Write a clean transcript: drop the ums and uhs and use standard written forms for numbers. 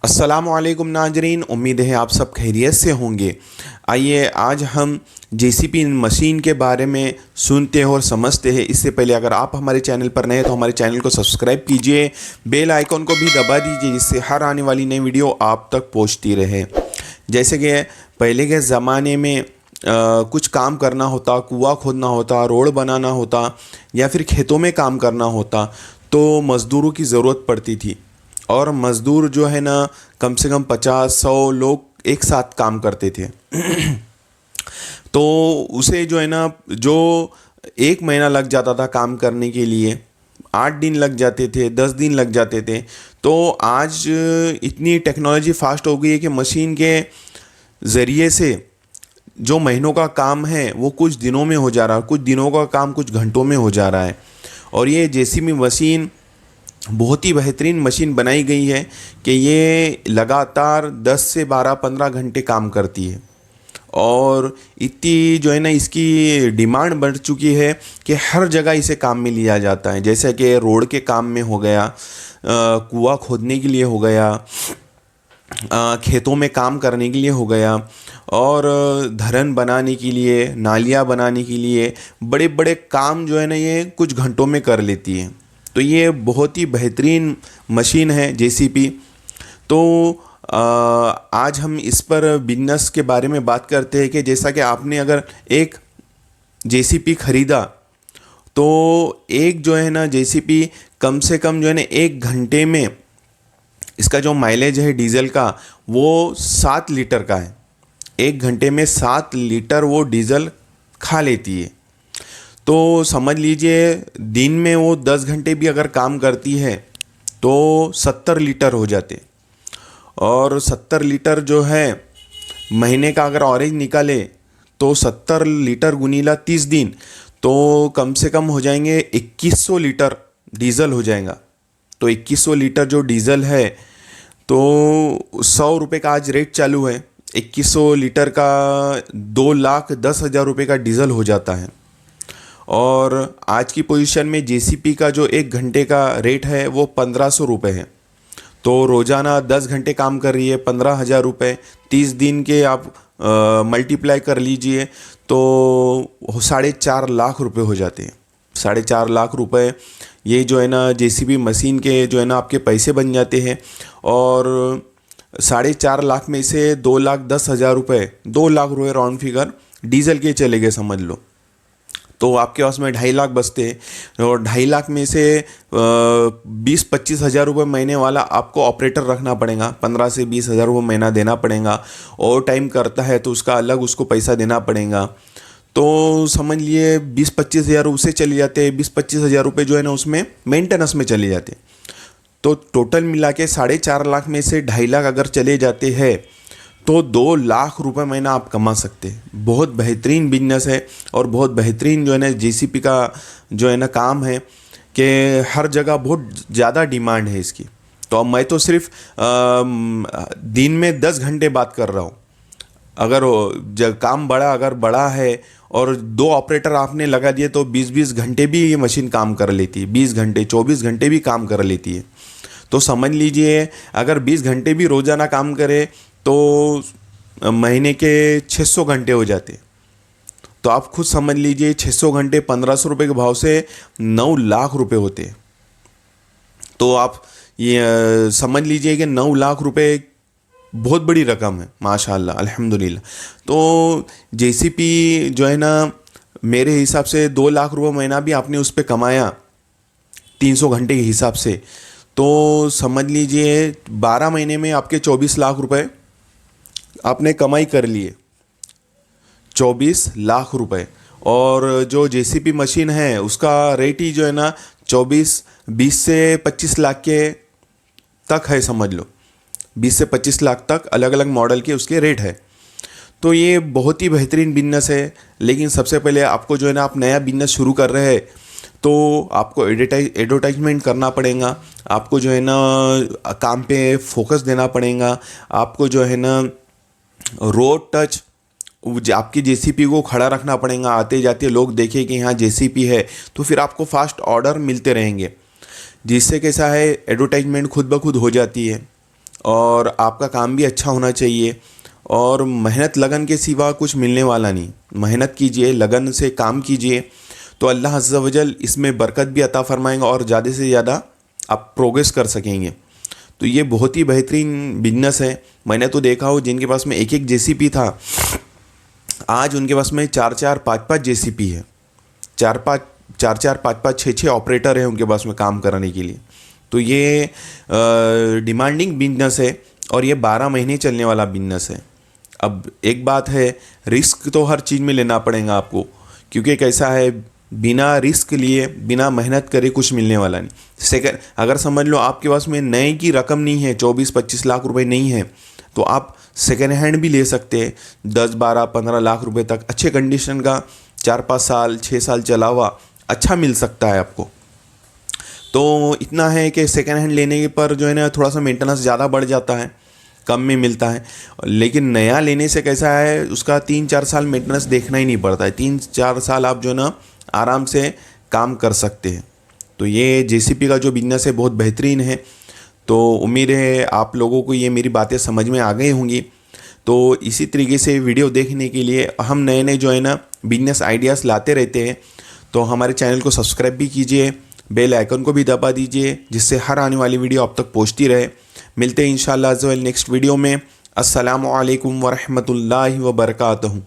अस्सलामुअलैकुम नाजरीन, उम्मीद है आप सब खैरियत से होंगे। आइए आज हम जेसीपी मशीन के बारे में सुनते हैं और समझते हैं। इससे पहले अगर आप हमारे चैनल पर नए हैं तो हमारे चैनल को सब्सक्राइब कीजिए, बेल आइकॉन को भी दबा दीजिए जिससे हर आने वाली नई वीडियो आप तक पहुंचती रहे। जैसे कि पहले के ज़माने में कुछ काम करना होता, कुआं खोदना होता, रोड बनाना होता या फिर खेतों में काम करना होता तो मज़दूरों की ज़रूरत पड़ती थी। और मज़दूर जो है ना, कम से कम 50-100 लोग एक साथ काम करते थे। तो उसे जो है ना, जो 1 महीना लग जाता था काम करने के लिए, 8 दिन लग जाते थे, 10 दिन लग जाते थे। तो आज इतनी टेक्नोलॉजी फास्ट हो गई है कि मशीन के ज़रिए से जो महीनों का काम है वो कुछ दिनों में हो जा रहा है, कुछ दिनों का काम कुछ घंटों में हो जा रहा है। और ये जेसीबी मशीन बहुत ही बेहतरीन मशीन बनाई गई है कि ये लगातार 10 से 12-15 घंटे काम करती है। और इतनी जो है ना, इसकी डिमांड बढ़ चुकी है कि हर जगह इसे काम में लिया जाता है। जैसे कि रोड के काम में हो गया, कुआं खोदने के लिए हो गया, खेतों में काम करने के लिए हो गया, और धरन बनाने के लिए, नालियाँ बनाने के लिए, बड़े बड़े काम जो है ना ये कुछ घंटों में कर लेती है। तो ये बहुत ही बेहतरीन मशीन है जेसीपी। तो आज हम इस पर बिजनेस के बारे में बात करते हैं कि जैसा कि आपने अगर एक जेसीपी ख़रीदा तो एक जो है ना जेसीपी कम से कम जो है ना 1 घंटे में इसका जो माइलेज है डीजल का वो 7 लीटर का है। 1 घंटे में 7 लीटर वो डीजल खा लेती है। तो समझ लीजिए दिन में वो 10 घंटे भी अगर काम करती है तो 70 लीटर हो जाते। और 70 लीटर जो है महीने का अगर ऑरेंज निकाले तो 70 लीटर गुनीला 30 दिन तो कम से कम हो जाएंगे 2100 लीटर डीजल हो जाएगा। तो 2100 लीटर जो डीजल है तो 100 रुपये का आज रेट चालू है। 2100 लीटर का 2,10,000 रुपये का डीजल हो जाता है। और आज की पोजीशन में जेसीपी का जो 1 घंटे का रेट है वो 1500 रुपये है। तो रोज़ाना 10 घंटे काम कर रही है, 15,000 रुपये, 30 दिन के आप मल्टीप्लाई कर लीजिए तो 4.5 लाख रुपये हो जाते हैं। 4.5 लाख रुपये ये जो है ना जेसीबी मशीन के जो है ना आपके पैसे बन जाते हैं। और 4.5 लाख में से 2,10,000 रुपये, 2 लाख रुपये राउंड फिगर डीजल के चले गए समझ लो। तो आपके पास में 2.5 लाख बचते हैं। और 2.5 लाख में से 20-25 हज़ार रुपये महीने वाला आपको ऑपरेटर रखना पड़ेगा। 15 से 20 हज़ार रुपये महीना देना पड़ेगा। ओवर टाइम करता है तो उसका अलग उसको पैसा देना पड़ेगा। तो समझ लिए 20-25 हज़ार उसे चले जाते हैं। 20-25 हज़ार रुपये जो है ना उसमें मेंटेनेंस में चले जाते। तो टोटल मिला के 4.5 लाख में से 2.5 लाख अगर चले जाते हैं तो 2 लाख रुपए महीना आप कमा सकते हैं। बहुत बेहतरीन बिजनेस है और बहुत बेहतरीन जो है ना जेसीपी का जो है ना काम है कि हर जगह बहुत ज़्यादा डिमांड है इसकी। तो अब मैं तो सिर्फ दिन में 10 घंटे बात कर रहा हूँ। अगर जब काम अगर बड़ा है और 2 ऑपरेटर आपने लगा दिए तो 20-20 घंटे भी ये मशीन काम कर लेती है। 20 घंटे 24 घंटे भी काम कर लेती है। तो समझ लीजिए अगर 20 घंटे भी रोज़ाना काम करे तो महीने के 600 घंटे हो जाते। तो आप खुद समझ लीजिए 600 घंटे 1500 रुपये के भाव से 9 लाख रुपए होते। तो आप ये समझ लीजिए कि 9 लाख रुपए बहुत बड़ी रकम है माशाल्लाह अल्हम्दुलिल्लाह। तो जेसीपी जो है ना मेरे हिसाब से 2 लाख रुपए महीना भी आपने उस पर कमाया 300 घंटे के हिसाब से। तो समझ लीजिए 12 महीने में आपके 24 लाख रुपए आपने कमाई कर लिए। 24 लाख रुपए। और जो जेसीपी मशीन है उसका रेट ही जो है ना 20 से 25 लाख के तक है समझ लो। 20 से 25 लाख तक अलग अलग मॉडल के उसके रेट है। तो ये बहुत ही बेहतरीन बिजनेस है। लेकिन सबसे पहले आपको जो है ना, आप नया बिजनेस शुरू कर रहे हैं तो आपको एडवर्टाइजमेंट करना पड़ेगा। आपको जो है ना काम पे फोकस देना पड़ेगा। आपको जो है ना रोड टच आपकी जेसीपी को खड़ा रखना पड़ेगा। आते जाते लोग देखें कि यहाँ जेसीपी है तो फिर आपको फास्ट ऑर्डर मिलते रहेंगे। जिससे कैसा है एडवर्टाइजमेंट खुद ब खुद हो जाती है। और आपका काम भी अच्छा होना चाहिए, और मेहनत लगन के सिवा कुछ मिलने वाला नहीं। मेहनत कीजिए, लगन से काम कीजिए, तो अल्लाह अज़्ज़ा वजल इसमें बरकत भी अता फरमाएंगा और ज़्यादा से ज़्यादा आप प्रोग्रेस कर सकेंगे। तो ये बहुत ही बेहतरीन बिजनेस है। मैंने तो देखा हो जिनके पास में एक एक जेसीपी था, आज उनके पास में चार चार पाँच पाँच जेसीपी है, चार चार पाँच पाँच छः छः ऑपरेटर हैं उनके पास में काम कराने के लिए। तो ये डिमांडिंग बिजनेस है और ये 12 महीने चलने वाला बिजनेस है। अब एक बात है, रिस्क तो हर चीज़ में लेना पड़ेगा आपको, क्योंकि कैसा है, बिना रिस्क लिए बिना मेहनत करे कुछ मिलने वाला नहीं। सेकंड, अगर समझ लो आपके पास में नए की रकम नहीं है, 24-25 लाख रुपए नहीं है, तो आप सेकेंड हैंड भी ले सकते हैं। 10-12-15 लाख रुपए तक अच्छे कंडीशन का 4-5 साल 6 साल चला हुआ अच्छा मिल सकता है आपको। तो इतना है कि सेकेंड हैंड लेने पर जो है ना, थोड़ा सा मेंटेनेंस ज़्यादा बढ़ जाता है, कम में मिलता है। लेकिन नया लेने से कैसा है, उसका 3-4 साल मेंटेनेंस देखना ही नहीं पड़ता है। 3-4 साल आप जो है ना आराम से काम कर सकते हैं। तो ये जेसीपी का जो बिजनेस है बहुत बेहतरीन है। तो उम्मीद है आप लोगों को ये मेरी बातें समझ में आ गई होंगी। तो इसी तरीके से वीडियो देखने के लिए हम नए नए जो है ना बिजनेस आइडियाज़ लाते रहते हैं। तो हमारे चैनल को सब्सक्राइब भी कीजिए, बेल आइकन को भी दबा दीजिए, जिससे हर आने वाली वीडियो आप तक पहुंचती रहे। मिलते हैं इंशाअल्लाह नेक्स्ट वीडियो में। अस्सलामु अलैकुम वरहमतुल्लाहि वबरकातुहू।